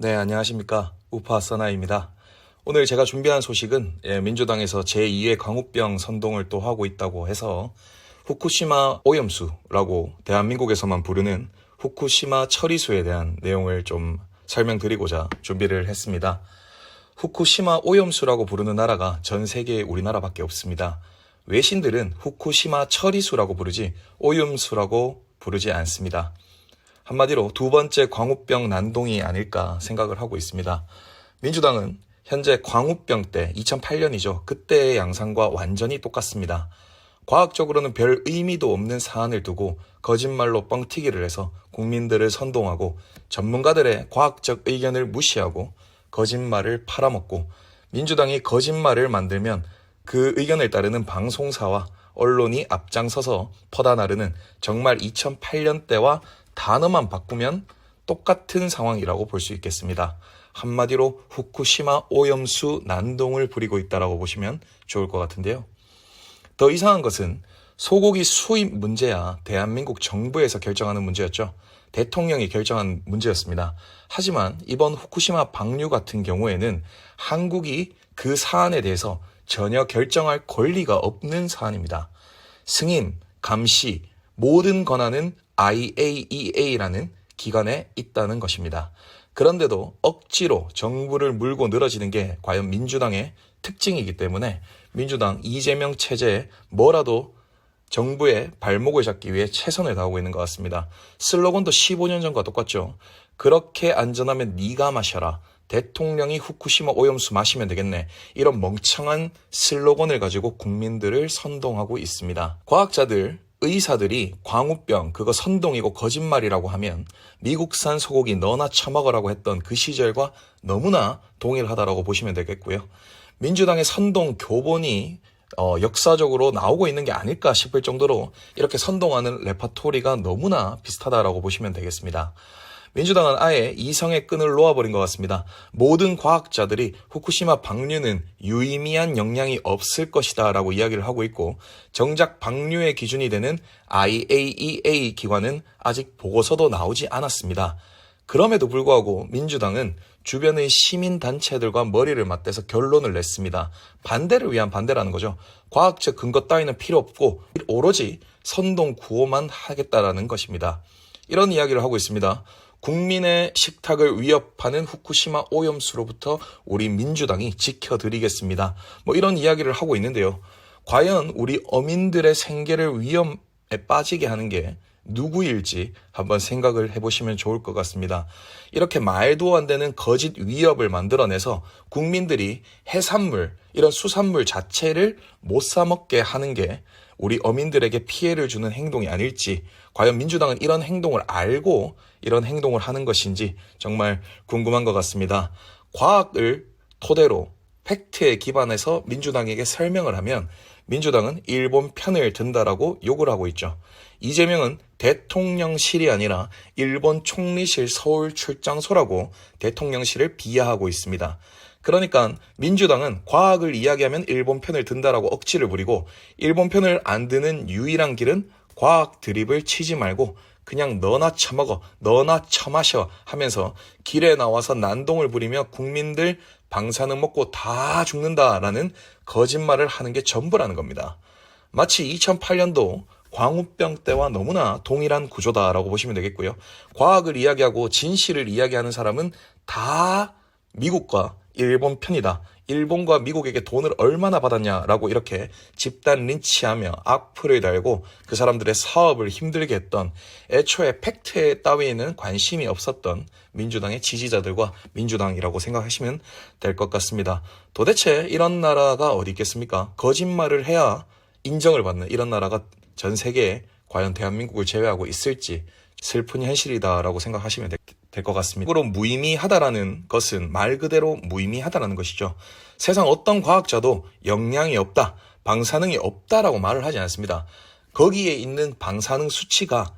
네, 안녕하십니까. 우파 써나입니다. 오늘 제가 준비한 소식은 민주당에서 제2의 광우병 선동을 또 하고 있다고 해서 후쿠시마 오염수라고 대한민국에서만 부르는 후쿠시마 처리수에 대한 내용을 좀 설명드리고자 준비를 했습니다. 후쿠시마 오염수라고 부르는 나라가 전 세계에 우리나라밖에 없습니다. 외신들은 후쿠시마 처리수라고 부르지 오염수라고 부르지 않습니다. 한마디로 두 번째 광우병 난동이 아닐까 생각을 하고 있습니다. 민주당은 현재 광우병 때 2008년이죠. 그때의 양상과 완전히 똑같습니다. 과학적으로는 별 의미도 없는 사안을 두고 거짓말로 뻥튀기를 해서 국민들을 선동하고 전문가들의 과학적 의견을 무시하고 거짓말을 팔아먹고 민주당이 거짓말을 만들면 그 의견을 따르는 방송사와 언론이 앞장서서 퍼다 나르는 정말 2008년 때와 단어만 바꾸면 똑같은 상황이라고 볼 수 있겠습니다. 한마디로 후쿠시마 오염수 난동을 부리고 있다고 보시면 좋을 것 같은데요. 더 이상한 것은 소고기 수입 문제야 대한민국 정부에서 결정하는 문제였죠. 대통령이 결정한 문제였습니다. 하지만 이번 후쿠시마 방류 같은 경우에는 한국이 그 사안에 대해서 전혀 결정할 권리가 없는 사안입니다. 승인, 감시, 모든 권한은 IAEA라는 기관에 있다는 것입니다. 그런데도 억지로 정부를 물고 늘어지는 게 과연 민주당의 특징이기 때문에 민주당 이재명 체제에 뭐라도 정부의 발목을 잡기 위해 최선을 다하고 있는 것 같습니다. 슬로건도 15년 전과 똑같죠. 그렇게 안전하면 네가 마셔라. 대통령이 후쿠시마 오염수 마시면 되겠네. 이런 멍청한 슬로건을 가지고 국민들을 선동하고 있습니다. 과학자들, 의사들이 광우병 그거 선동이고 거짓말이라고 하면 미국산 소고기 너나 처먹으라고 했던 그 시절과 너무나 동일하다라고 보시면 되겠고요. 민주당의 선동 교본이 역사적으로 나오고 있는 게 아닐까 싶을 정도로 이렇게 선동하는 레파토리가 너무나 비슷하다라고 보시면 되겠습니다. 민주당은 아예 이성의 끈을 놓아버린 것 같습니다. 모든 과학자들이 후쿠시마 방류는 유의미한 영향이 없을 것이다 라고 이야기를 하고 있고 정작 방류의 기준이 되는 IAEA 기관은 아직 보고서도 나오지 않았습니다. 그럼에도 불구하고 민주당은 주변의 시민단체들과 머리를 맞대서 결론을 냈습니다. 반대를 위한 반대라는 거죠. 과학적 근거 따위는 필요 없고 오로지 선동 구호만 하겠다라는 것입니다. 이런 이야기를 하고 있습니다. 국민의 식탁을 위협하는 후쿠시마 오염수로부터 우리 민주당이 지켜드리겠습니다. 이런 이야기를 하고 있는데요. 과연 우리 어민들의 생계를 위험에 빠지게 하는 게 누구일지 한번 생각을 해보시면 좋을 것 같습니다. 이렇게 말도 안 되는 거짓 위협을 만들어내서 국민들이 해산물, 이런 수산물 자체를 못 사 먹게 하는 게 우리 어민들에게 피해를 주는 행동이 아닐지, 과연 민주당은 이런 행동을 알고 이런 행동을 하는 것인지 정말 궁금한 것 같습니다. 과학을 토대로 팩트에 기반해서 민주당에게 설명을 하면 민주당은 일본 편을 든다라고 욕을 하고 있죠. 이재명은 대통령실이 아니라 일본 총리실 서울 출장소라고 대통령실을 비하하고 있습니다. 그러니까 민주당은 과학을 이야기하면 일본 편을 든다라고 억지를 부리고 일본 편을 안 드는 유일한 길은 과학 드립을 치지 말고 그냥 너나 처먹어, 너나 처마셔 하면서 길에 나와서 난동을 부리며 국민들 방사능 먹고 다 죽는다라는 거짓말을 하는 게 전부라는 겁니다. 마치 2008년도 광우병 때와 너무나 동일한 구조다라고 보시면 되겠고요. 과학을 이야기하고 진실을 이야기하는 사람은 다 미국과 일본 편이다. 일본과 미국에게 돈을 얼마나 받았냐라고 이렇게 집단 린치하며 악플을 달고 그 사람들의 사업을 힘들게 했던, 애초에 팩트에 따위에는 관심이 없었던 민주당의 지지자들과 민주당이라고 생각하시면 될 것 같습니다. 도대체 이런 나라가 어디 있겠습니까? 거짓말을 해야 인정을 받는 이런 나라가 전 세계에 과연 대한민국을 제외하고 있을지 슬픈 현실이다라고 생각하시면 될 것 같습니다. 으로 무의미하다라는 것은 말 그대로 무의미하다라는 것이죠. 세상 어떤 과학자도 영향이 없다, 방사능이 없다라고 말을 하지 않습니다. 거기에 있는 방사능 수치가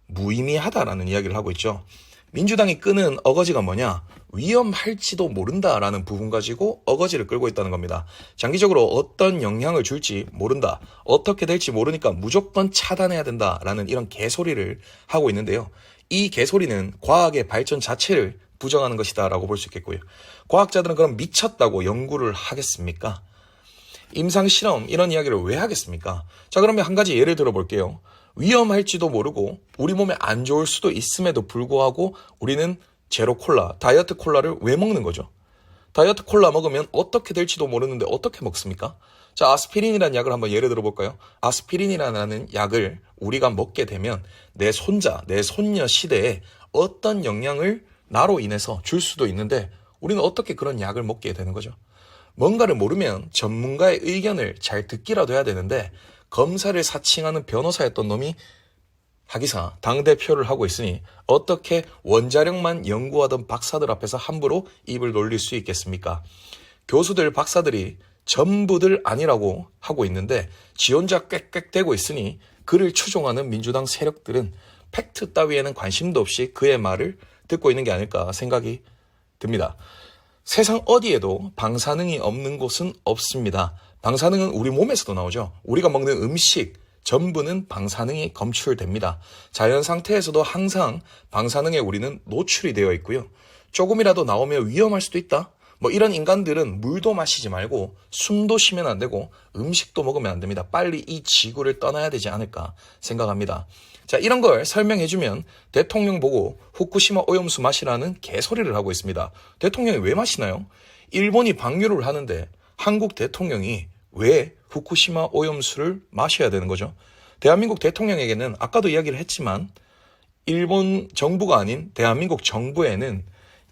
무의미하다라는 이야기를 하고 있죠. 민주당이 끄는 어거지가 뭐냐? 위험할지도 모른다라는 부분 가지고 어거지를 끌고 있다는 겁니다. 장기적으로 어떤 영향을 줄지 모른다, 어떻게 될지 모르니까 무조건 차단해야 된다라는 이런 개소리를 하고 있는데요. 이 개소리는 과학의 발전 자체를 부정하는 것이다 라고 볼 수 있겠고요. 과학자들은 그럼 미쳤다고 연구를 하겠습니까? 임상실험 이런 이야기를 왜 하겠습니까? 자, 그러면 한 가지 예를 들어 볼게요. 위험할지도 모르고 우리 몸에 안 좋을 수도 있음에도 불구하고 우리는 제로 콜라, 다이어트 콜라를 왜 먹는 거죠? 다이어트 콜라 먹으면 어떻게 될지도 모르는데 어떻게 먹습니까? 자, 아스피린이라는 약을 한번 예를 들어 볼까요? 아스피린이라는 약을 우리가 먹게 되면 내 손자, 내 손녀 시대에 어떤 영향을 나로 인해서 줄 수도 있는데 우리는 어떻게 그런 약을 먹게 되는 거죠? 뭔가를 모르면 전문가의 의견을 잘 듣기라도 해야 되는데 검사를 사칭하는 변호사였던 놈이 하기사 당대표를 하고 있으니 어떻게 원자력만 연구하던 박사들 앞에서 함부로 입을 놀릴 수 있겠습니까? 교수들, 박사들이 전부들 아니라고 하고 있는데 지 혼자 꽥꽥대고 있으니 그를 추종하는 민주당 세력들은 팩트 따위에는 관심도 없이 그의 말을 듣고 있는 게 아닐까 생각이 듭니다. 세상 어디에도 방사능이 없는 곳은 없습니다. 방사능은 우리 몸에서도 나오죠. 우리가 먹는 음식 전부는 방사능이 검출됩니다. 자연 상태에서도 항상 방사능에 우리는 노출이 되어 있고요. 조금이라도 나오면 위험할 수도 있다. 이런 인간들은 물도 마시지 말고 숨도 쉬면 안 되고 음식도 먹으면 안 됩니다. 빨리 이 지구를 떠나야 되지 않을까 생각합니다. 자, 이런 걸 설명해주면 대통령 보고 후쿠시마 오염수 마시라는 개소리를 하고 있습니다. 대통령이 왜 마시나요? 일본이 방류를 하는데 한국 대통령이 왜 후쿠시마 오염수를 마셔야 되는 거죠? 대한민국 대통령에게는 아까도 이야기를 했지만 일본 정부가 아닌 대한민국 정부에는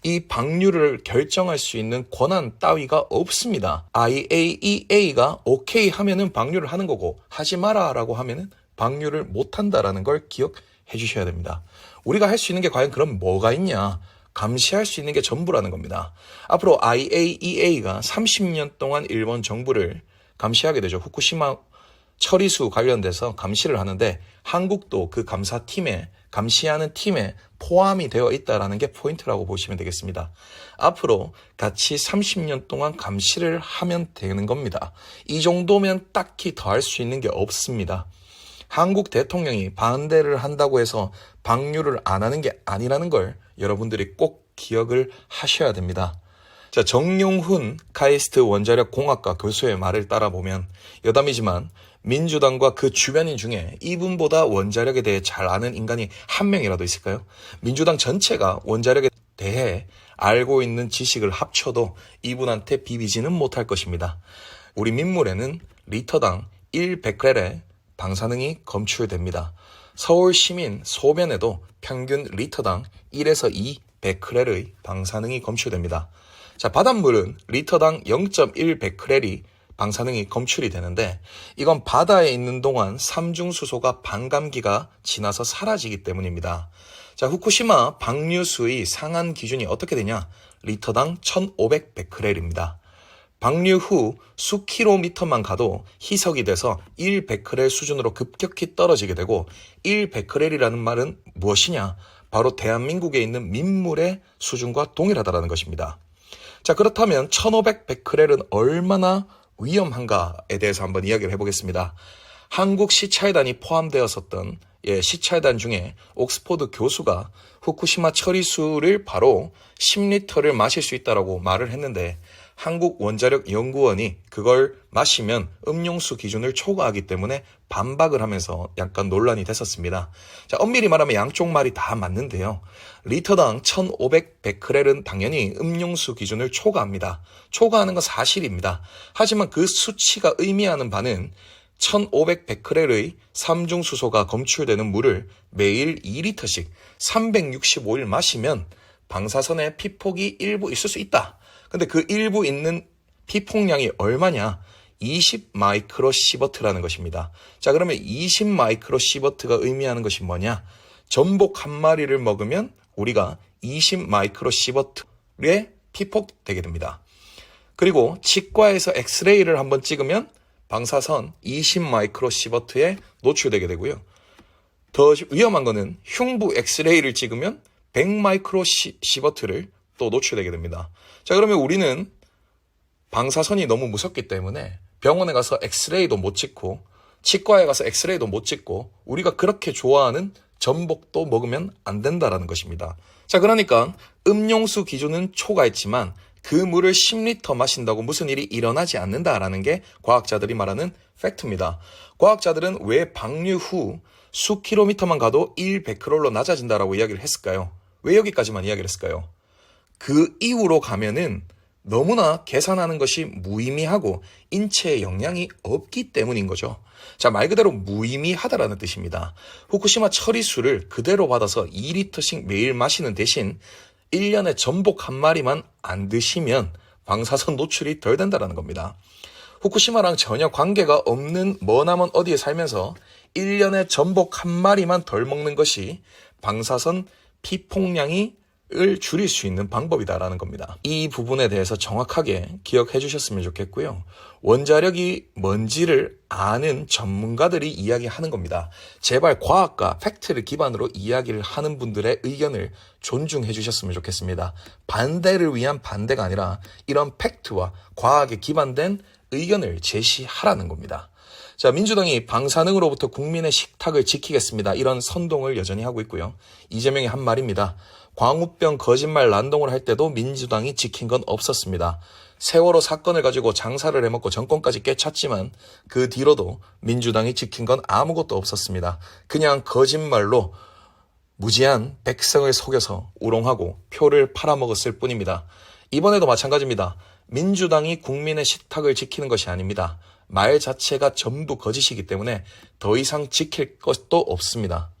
이 방류를 결정할 수 있는 권한 따위가 없습니다. IAEA가 오케이 하면은 방류를 하는 거고 하지 마라 라고 하면은 방류를 못한다라는 걸 기억해 주셔야 됩니다. 우리가 할 수 있는 게 과연 그럼 뭐가 있냐? 감시할 수 있는 게 전부라는 겁니다. 앞으로 IAEA가 30년 동안 일본 정부를 감시하게 되죠. 후쿠시마 처리수 관련돼서 감시를 하는데 한국도 그 감사팀에 감시하는 팀에 포함이 되어 있다는 게 포인트라고 보시면 되겠습니다. 앞으로 같이 30년 동안 감시를 하면 되는 겁니다. 이 정도면 딱히 더 할 수 있는 게 없습니다. 한국 대통령이 반대를 한다고 해서 방류를 안 하는 게 아니라는 걸 여러분들이 꼭 기억을 하셔야 됩니다. 자, 정용훈 카이스트 원자력 공학과 교수의 말을 따라보면 여담이지만 민주당과 그 주변인 중에 이분보다 원자력에 대해 잘 아는 인간이 한 명이라도 있을까요? 민주당 전체가 원자력에 대해 알고 있는 지식을 합쳐도 이분한테 비비지는 못할 것입니다. 우리 민물에는 리터당 1베크렐의 방사능이 검출됩니다. 서울 시민 소변에도 평균 리터당 1에서 2베크렐의 방사능이 검출됩니다. 자, 바닷물은 리터당 0.1베크렐이 방사능이 검출이 되는데 이건 바다에 있는 동안 삼중수소가 반감기가 지나서 사라지기 때문입니다. 자, 후쿠시마 방류수의 상한 기준이 어떻게 되냐? 리터당 1500베크렐입니다. 방류 후 수킬로미터만 가도 희석이 돼서 1베크렐 수준으로 급격히 떨어지게 되고 1베크렐이라는 말은 무엇이냐? 바로 대한민국에 있는 민물의 수준과 동일하다는 것입니다. 자, 그렇다면 1500베크렐은 얼마나 위험한가에 대해서 한번 이야기를 해보겠습니다. 한국 시찰단이 포함되었었던 시찰단 중에 옥스퍼드 교수가 후쿠시마 처리수를 바로 10리터를 마실 수 있다고 말을 했는데 한국원자력연구원이 그걸 마시면 음용수 기준을 초과하기 때문에 반박을 하면서 약간 논란이 됐었습니다. 자, 엄밀히 말하면 양쪽 말이 다 맞는데요. 리터당 1500베크렐은 당연히 음용수 기준을 초과합니다. 초과하는 건 사실입니다. 하지만 그 수치가 의미하는 바는 1500베크렐의 삼중수소가 검출되는 물을 매일 2리터씩 365일 마시면 방사선의 피폭이 일부 있을 수 있다. 근데 그 일부 있는 피폭량이 얼마냐? 20 마이크로시버트라는 것입니다. 자, 그러면 20 마이크로시버트가 의미하는 것이 뭐냐? 전복 한 마리를 먹으면 우리가 20 마이크로시버트에 피폭되게 됩니다. 그리고 치과에서 엑스레이를 한번 찍으면 방사선 20 마이크로시버트에 노출되게 되고요. 더 위험한 거는 흉부 엑스레이를 찍으면 100 마이크로시버트를 또 노출되게 됩니다. 자, 그러면 우리는 방사선이 너무 무섭기 때문에 병원에 가서 엑스레이도 못 찍고 치과에 가서 엑스레이도 못 찍고 우리가 그렇게 좋아하는 전복도 먹으면 안 된다라는 것입니다. 자, 그러니까 음용수 기준은 초과했지만 그 물을 10리터 마신다고 무슨 일이 일어나지 않는다라는 게 과학자들이 말하는 팩트입니다. 과학자들은 왜 방류 후 수 킬로미터만 가도 1베크롤로 낮아진다라고 이야기를 했을까요? 왜 여기까지만 이야기를 했을까요? 그 이후로 가면은 너무나 계산하는 것이 무의미하고 인체에 영향이 없기 때문인 거죠. 자, 말 그대로 무의미하다라는 뜻입니다. 후쿠시마 처리수를 그대로 받아서 2리터씩 매일 마시는 대신 1년에 전복 한 마리만 안 드시면 방사선 노출이 덜 된다는 겁니다. 후쿠시마랑 전혀 관계가 없는 머나먼 어디에 살면서 1년에 전복 한 마리만 덜 먹는 것이 방사선 피폭량을 줄일 수 있는 방법이다라는 겁니다. 이 부분에 대해서 정확하게 기억해 주셨으면 좋겠고요. 원자력이 뭔지를 아는 전문가들이 이야기하는 겁니다. 제발 과학과 팩트를 기반으로 이야기를 하는 분들의 의견을 존중해 주셨으면 좋겠습니다. 반대를 위한 반대가 아니라 이런 팩트와 과학에 기반된 의견을 제시하라는 겁니다. 자, 민주당이 방사능으로부터 국민의 식탁을 지키겠습니다. 이런 선동을 여전히 하고 있고요. 이재명이 한 말입니다. 광우병 거짓말 난동을 할 때도 민주당이 지킨 건 없었습니다. 세월호 사건을 가지고 장사를 해먹고 정권까지 꿰찼지만 그 뒤로도 민주당이 지킨 건 아무것도 없었습니다. 그냥 거짓말로 무지한 백성을 속여서 우롱하고 표를 팔아먹었을 뿐입니다. 이번에도 마찬가지입니다. 민주당이 국민의 식탁을 지키는 것이 아닙니다. 말 자체가 전부 거짓이기 때문에 더 이상 지킬 것도 없습니다.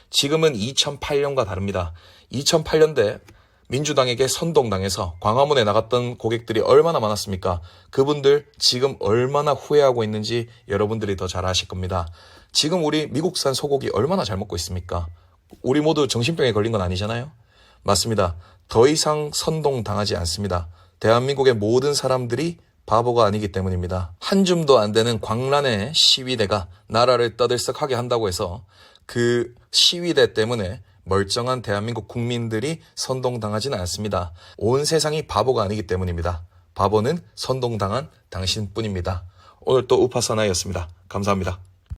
지금은 2008년과 다릅니다. 2008년대 민주당에게 선동당해서 광화문에 나갔던 고객들이 얼마나 많았습니까? 그분들 지금 얼마나 후회하고 있는지 여러분들이 더 잘 아실 겁니다. 지금 우리 미국산 소고기 얼마나 잘 먹고 있습니까? 우리 모두 정신병에 걸린 건 아니잖아요? 맞습니다. 더 이상 선동당하지 않습니다. 대한민국의 모든 사람들이 바보가 아니기 때문입니다. 한 줌도 안 되는 광란의 시위대가 나라를 떠들썩하게 한다고 해서 그 시위대 때문에 멀쩡한 대한민국 국민들이 선동당하지는 않습니다. 온 세상이 바보가 아니기 때문입니다. 바보는 선동당한 당신뿐입니다. 오늘 또 우파사나이였습니다. 감사합니다.